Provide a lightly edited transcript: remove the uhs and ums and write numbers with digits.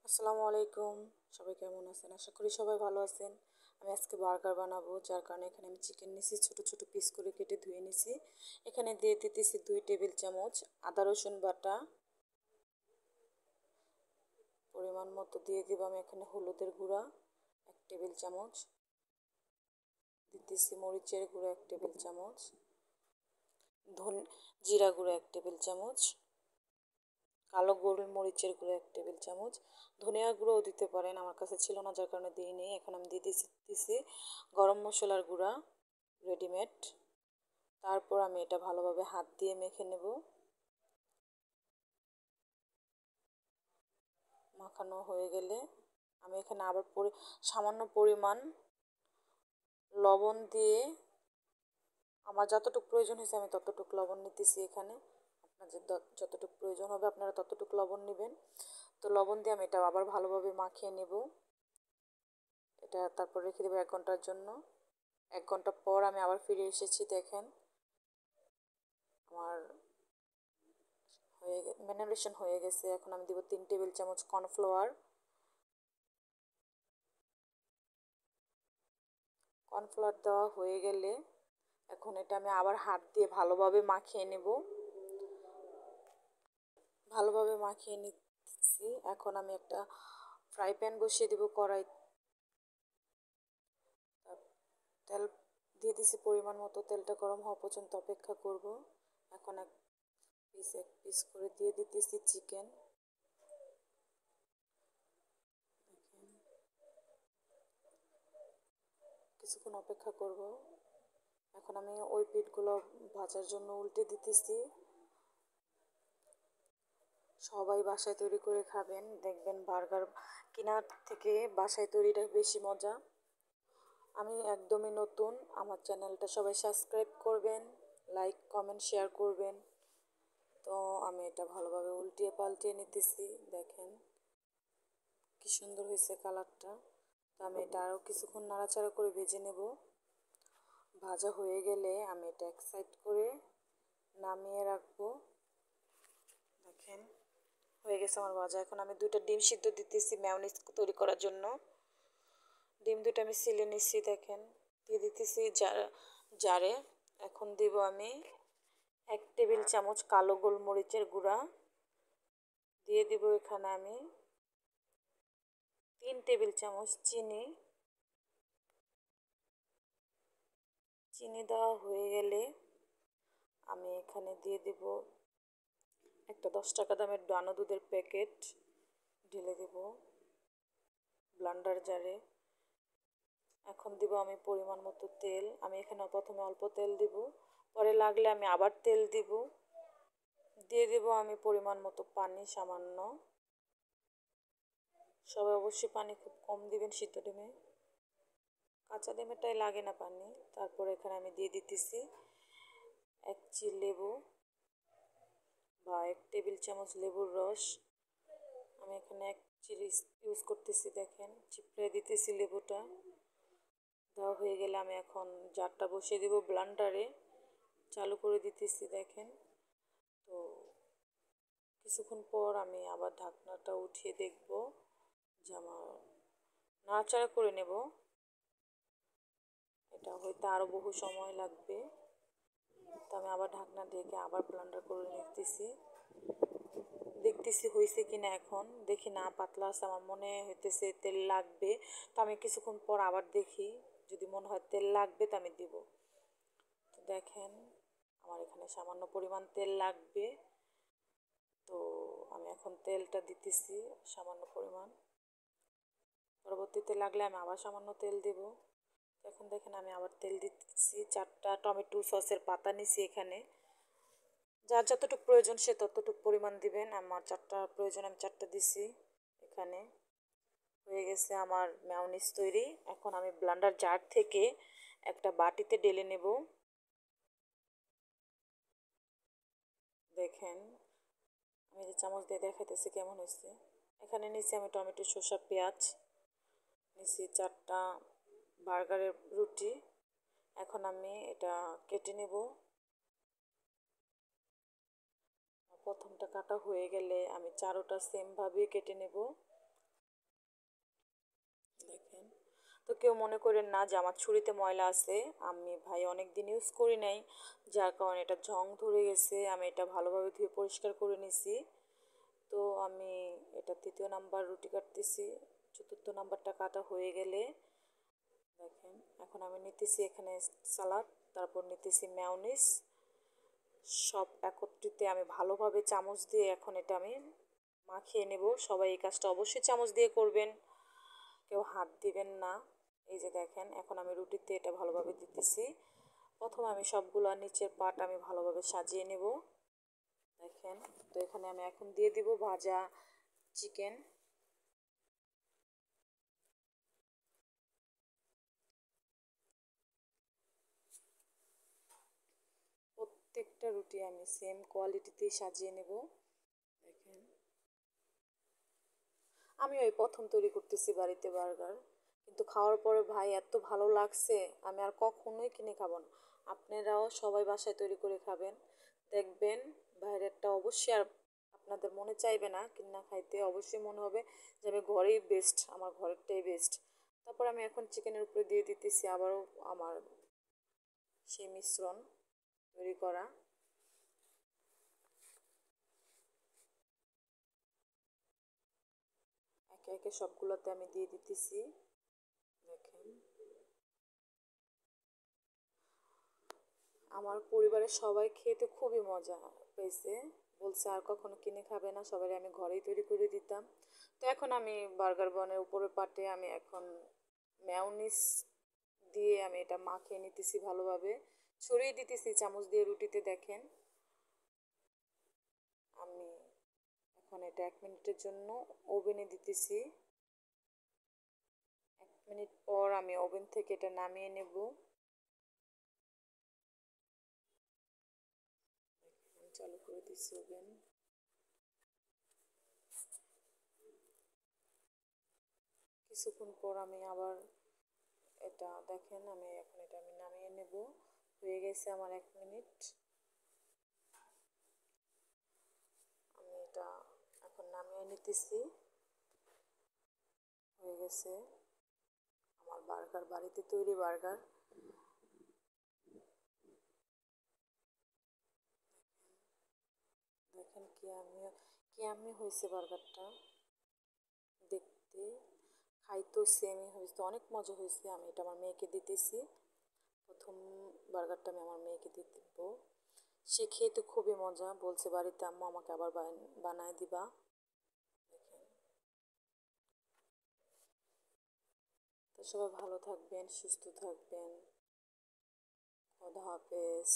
আসসালামু আলাইকুম। সবাই কেমন আছেন? আশা করি সবাই ভালো আছেন। আমি আজকে বার্গার বানাবো, যার কারণে এখানে আমি চিকেন নিছি, ছোট ছোট পিস করে কেটে ধুয়ে নিছি। এখানে দিয়ে দিতেছি 2 টেবিল চামচ আদা রসুন বাটা। পরিমাণ মতো দিয়ে দিব আমি এখানে হলুদের গুঁড়া 1 টেবিল চামচ, দিতেছি মরিচের গুঁড়া 1 টেবিল চামচ, জিরা গুঁড়া 1 টেবিল চামচ, কালো গোলমরিচের গুঁড়ো 1 টেবিল চামচ, ধনিয়া গুঁড়োও দিতে পারেন, আমার কাছে ছিল না যার কারণে দিইনি। এখন আমি দিয়ে দিতেছি গরম মশলার গুঁড়া রেডিমেড। তারপর আমি এটা ভালোভাবে হাত দিয়ে মেখে নেব। মাখানো হয়ে গেলে আমি এখানে আবার সামান্য পরিমাণ লবণ দিয়ে, আমার যতটুকু প্রয়োজন হয়েছে আমি ততটুকু লবণ নিতেছি এখানে। আপনাদের যতটুকু প্রয়োজন হবে আপনারা ততটুকু লবণ নেবেন। তো লবণ দিয়ে আমি এটা আবার ভালোভাবে মাখিয়ে নেব। এটা তারপর রেখে দেবো 1 ঘন্টার জন্য। 1 ঘন্টা পর আমি আবার ফিরে এসেছি। দেখেন আমার ম্যারিনেশন হয়ে গেছে। এখন আমি দিব 3 টেবিল চামচ কর্নফ্লাওয়ার। কর্নফ্লাওয়ার দেওয়া হয়ে গেলে এখন এটা আমি আবার হাত দিয়ে ভালোভাবে মাখিয়ে নেব। ভালোভাবে মাখিয়ে নিচ্ছি। এখন আমি একটা ফ্রাই প্যান বসিয়ে দেব। কড়াই তেল দিয়ে দিছি পরিমাণ মতো। তেলটা গরম হওয়া পর্যন্ত অপেক্ষা করব। এখন এক পিস করে দিয়ে দিতেছি চিকেন। কিছুক্ষণ অপেক্ষা করব। এখন আমি ওই পিঠগুলো ভাজার জন্য উল্টে দিতেছি। সবাই বাসায় তৈরি করে খাবেন, দেখবেন বার্গার কেনার থেকে বাসায় তৈরিটা বেশি মজা। আমি একদমই নতুন, আমার চ্যানেলটা সবাই সাবস্ক্রাইব করবেন, লাইক কমেন্ট শেয়ার করবেন। তো আমি এটা ভালোভাবে উল্টিয়ে পাল্টিয়ে নিতেছি। দেখেন কি সুন্দর হয়েছে কালারটা। তো আমি এটা আরও কিছুক্ষণ নাড়াচাড়া করে ভেজে নেব। ভাজা হয়ে গেলে আমি এটা এক সাইড করে নামিয়ে রাখবো। দেখেন হয়ে গেছে আমার ভাজা। এখন আমি 2টা ডিম সিদ্ধ দিতেছি মেয়োনিজ তৈরি করার জন্য। ডিম 2টা আমি ছিলে নিচ্ছি। দেখেন দিয়ে দিতেছি জারে। এখন দিব আমি 1 টেবিল চামচ কালো গোলমরিচের গুঁড়া। দিয়ে দিব এখানে আমি 3 টেবিল চামচ চিনি। চিনি দেওয়া হয়ে গেলে আমি এখানে দিয়ে দেব একটা 10 টাকা দামের ডানো দুধের প্যাকেট, ঢেলে দেব ব্লান্ডার জারে। এখন দিব আমি পরিমাণ মতো তেল। আমি এখানে প্রথমে অল্প তেল দিব, পরে লাগলে আমি আবার তেল দিব। দিয়ে দেব আমি পরিমাণ মতো পানি সামান্য। সবাই অবশ্যই পানি খুব কম দিবেন সিদ্ধ ডিমে, কাঁচা ডিমেরটাই লাগে না পানি। তারপর এখানে আমি দিয়ে দিতেছি 1 চিল লেবু বা 1 টেবিল চামচ লেবুর রস। আমি এখানে 1 চিরিশ ইউজ করতেছি। দেখেন চিপড়ে দিতেছি লেবুটা। দেওয়া হয়ে গেলে আমি এখন জারটা বসিয়ে দেব ব্লান্ডারে, চালু করে দিতেছি। দেখেন তো কিছুক্ষণ পর আমি আবার ঢাকনাটা উঠিয়ে দেখব যে আমার নাড়াচাড়া করে নেব। এটা হয়তো আরও বহু সময় লাগবে। তো আমি আবার ঢাকনা ঢেকে আবার ব্লান্ডার করে নিতেছি। দেখতেছি হয়েছে কিনা। এখন দেখি না পাতলা আছে, আমার মনে হইতেছে তেল লাগবে। তো আমি কিছুক্ষণ পর আবার দেখি, যদি মনে হয় তেল লাগবে তো আমি দিব। তো দেখেন আমার এখানে সামান্য পরিমাণ তেল লাগবে। তো আমি এখন তেলটা দিতেছি সামান্য পরিমাণ। পরবর্তীতে লাগলে আমি আবার সামান্য তেল দেব। এখন দেখেন আমি আবার তেল দিতেছি। 4টা টমেটো সসের পাতা নিছি এখানে। যার যতটুকু প্রয়োজন সে ততটুকু পরিমাণ দিবেন। আমার 4টা প্রয়োজন, আমি 4টা দিছি এখানে। হয়ে গেছে আমার মেয়োনিজ তৈরি। এখন আমি ব্লান্ডার জার থেকে একটা বাটিতে ঢেলে নেব। দেখেন আমি যে চামচ দিয়ে দেখাইতেছি কেমন হয়েছে। এখানে নিচে আমি টমেটো শসা পেঁয়াজ নিচে 4টা বার্গারের রুটি। এখন আমি এটা কেটে নেব। প্রথমটা কাটা হয়ে গেলে আমি চারোটা সেমভাবে কেটে নেব। দেখেন, তো কেউ মনে করেন না যে আমার ছুরিতে ময়লা আছে। আমি ভাই অনেক দিন ইউজ করি নাই, যার কারণে এটা জং ধরে গেছে। আমি এটা ভালোভাবে ধুয়ে পরিষ্কার করে নিছি। তো আমি এটা 3য় নাম্বার রুটি কাটতেছি। 4র্থ নাম্বারটা কাটা হয়ে গেলে দেখেন, এখন আমি নিতেছি এখানে সালাদ, তারপর নিতেছি মেয়োনিজ। সব একত্রিতে আমি ভালোভাবে চামচ দিয়ে এখন এটা আমি মাখিয়ে নেব। সবাই এই কাজটা অবশ্যই চামচ দিয়ে করবেন, কেউ হাত দিবেন না। এই যে দেখেন, এখন আমি রুটিতে এটা ভালোভাবে দিতেছি। প্রথমে আমি সবগুলো নিচের পাট আমি ভালোভাবে সাজিয়ে নেব। দেখেন, তো এখানে আমি এখন দিয়ে দিব ভাজা চিকেন। প্রত্যেকটা রুটি আমি সেম কোয়ালিটিতেই সাজিয়ে নেব। দেখেন, আমি ওই প্রথম তৈরি করতেছি বাড়িতে বার্গার, কিন্তু খাওয়ার পরে ভাই এত ভালো লাগছে, আমি আর কখনোই কিনে খাবো না। আপনারাও সবাই বাসায় তৈরি করে খাবেন, দেখবেন বাইরেরটা অবশ্যই আর আপনাদের মনে চাইবে না কিনা খাইতে, অবশ্যই মনে হবে যে আমি ঘরেই বেস্ট, আমার ঘরেরটাই বেস্ট। তারপর আমি এখন চিকেনের উপরে দিয়ে দিতেছি আবারও আমার সেই মিশ্রণ তৈরি করা। একে একে সবগুলোতে আমি দিয়ে দিতেছি। দেখেন, আমার পরিবারের সবাই খেতে খুবই মজা পেয়েছে, বলছে আর কখনো কিনে খাবে না, সবাই আমি ঘরেই তৈরি করে দিতাম। তো এখন আমি বার্গার বনের উপরের পাটে আমি এখন মেয়োনিজ দিয়ে আমি এটা মাখিয়ে নিতেছি ভালোভাবে, ছড়িয়ে দিতেছি চামচ দিয়ে রুটিতে। দেখেন, আমি এখন এটা 1 মিনিটের জন্য ওভেনে দিতেছি। 1 মিনিট পর আমি ওভেন থেকে এটা নামিয়ে নেব। আমি চালু করে দিচ্ছি ওভেন। কিছুক্ষণ পর আমি আবার এটা দেখেন, আমি এখন এটা আমি নামিয়ে নেব। হয়ে গেছে আমার 1 মিনিট। আমি এটা এখন নামিয়ে নিতেছি। হয়ে গেছে আমার বার্গার, বাড়িতে তৈরি বার্গার। দেখেন কি আমি হয়েছে বার্গারটা দেখতে, খাইতেও সেমই হয়েছে, অনেক মজা হয়েছে। আমি এটা আমার মেয়েকে দিতেছি, প্রথম বার্গারটা আমি আমার মেয়েকে দিয়ে দিব। সে খেয়ে তো খুবই মজা, বলছে বাড়িতে আম্মু আমাকে আবার বানায় দিবা। দেখেন, তো সবাই ভালো থাকবেন, সুস্থ থাকবেন। খোদা হাফেজ।